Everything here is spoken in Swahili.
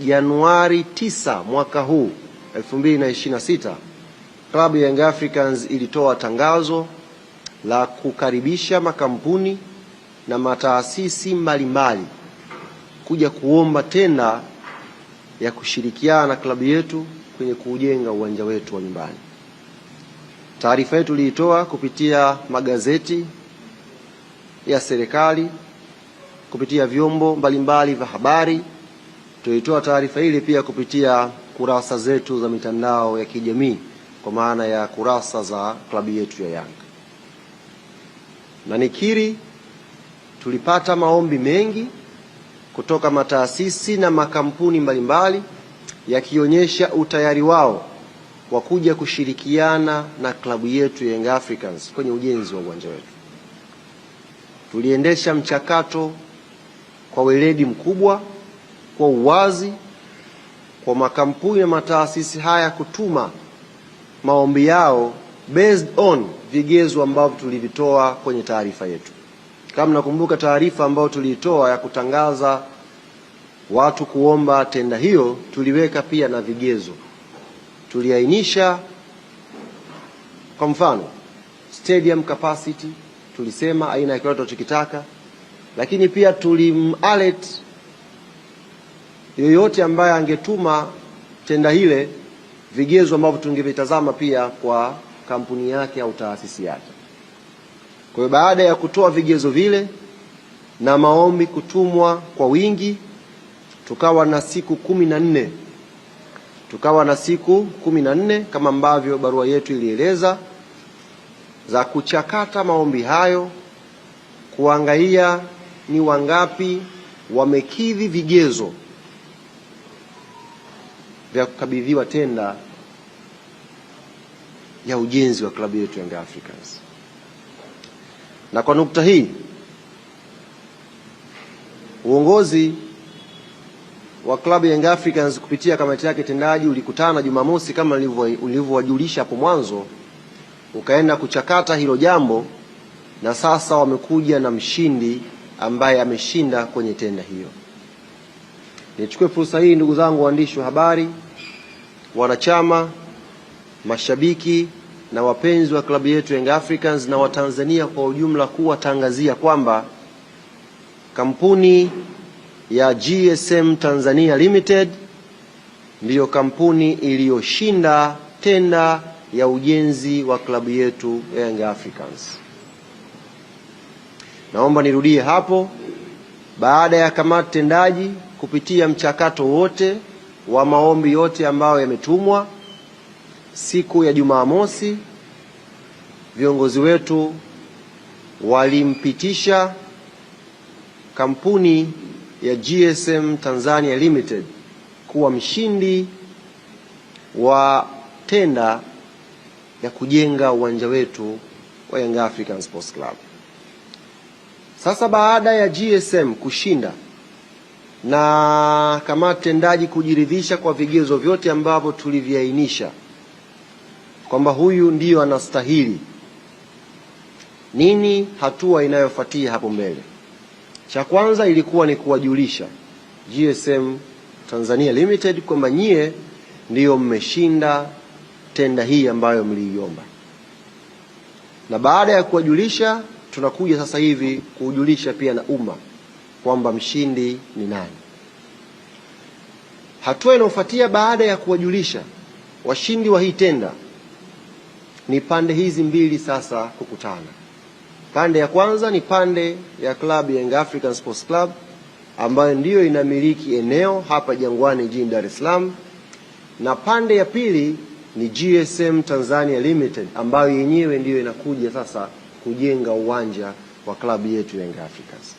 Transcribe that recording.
Januari 9 mwaka huu 2026, klabu ya Young Africans ilitoa tangazo la kukaribisha makampuni na mataasisi mbalimbali kuja kuomba tenda ya kushirikiana na klabu yetu kwenye kujenga uwanja wetu wa nyumbani. Taarifa yetu tuliitoa kupitia magazeti ya serikali, kupitia vyombo mbalimbali vya habari. Tulitoa taarifa hili pia kupitia kurasa zetu za mitandao ya kijamii, kwa maana ya kurasa za klabu yetu ya Yanga. Na nikiri, tulipata maombi mengi kutoka mataasisi na makampuni mbalimbali yakionyesha utayari wao wa kuja kushirikiana na klabu yetu ya Young Africans kwenye ujenzi wa uwanja wetu. Tuliendesha mchakato kwa weledi mkubwa, kwa uwazi, kwa makampuni na mataasisi haya kutuma maombi yao based on vigezo ambavyo tulivitoa kwenye taarifa yetu. Kama nakumbuka taarifa ambayo tuliitoa ya kutangaza watu kuomba tenda hiyo, tuliweka pia na vigezo. Tuliainisha kwa mfano stadium capacity, tulisema aina ya kiwanja tunachokitaka, lakini pia tulimalert yoyote ambaye angetuma tenda ile vigezo ambavyo tungevitazama pia kwa kampuni yake au taasisi yake. Kwa hiyo baada ya kutoa vigezo vile na maombi kutumwa kwa wingi, tukawa na siku 14. Tukawa na siku 14 kama ambavyo barua yetu ilieleza, za kuchakata maombi hayo, kuangalia ni wangapi wamekidhi vigezo vya kukabidhiwa tenda ya ujenzi wa klabu yetu Young Africans. Na kwa nukta hii, uongozi wa klabu ya Young Africans kupitia kamati yake tendaji ulikutana Jumamosi kama ulivyowajulisha hapo mwanzo, ukaenda kuchakata hilo jambo, na sasa wamekuja na mshindi ambaye ameshinda kwenye tenda hiyo. Nichukue fursa hii, ndugu zangu waandishi wa habari, wanachama, mashabiki na wapenzi wa klabu yetu Young Africans na Watanzania kwa ujumla, kuwatangazia kwamba kampuni ya GSM Tanzania Limited ndiyo kampuni iliyoshinda tenda ya ujenzi wa klabu yetu Young Africans. Naomba nirudie hapo. Baada ya kamati tendaji kupitia mchakato wote wa maombi yote ambayo yametumwa, siku ya Jumamosi viongozi wetu walimpitisha kampuni ya GSM Tanzania Limited kuwa mshindi wa tenda ya kujenga uwanja wetu wa Young African Sports Club. Sasa baada ya GSM kushinda na kamati tendaji kujiridhisha kwa vigezo vyote ambavyo tuliviainisha kwamba huyu ndiyo anastahili, nini hatua inayofuatia hapo mbele? Cha kwanza ilikuwa ni kuwajulisha GSM Tanzania Limited kwamba nyie ndiyo mmeshinda tenda hii ambayo mliiomba. Na baada ya kuwajulisha, tunakuja sasa hivi kujulisha pia na umma kwamba mshindi ni nani. Hatua inayofuatia baada ya kuwajulisha washindi wa hii tenda ni pande hizi mbili sasa kukutana. Pande ya kwanza ni pande ya klabu ya Young African Sports Club ambayo ndiyo inamiliki eneo hapa Jangwani jijini Dar es Salaam, na pande ya pili ni GSM Tanzania Limited ambayo yenyewe ndiyo inakuja sasa kujenga uwanja wa klabu yetu Young Africans.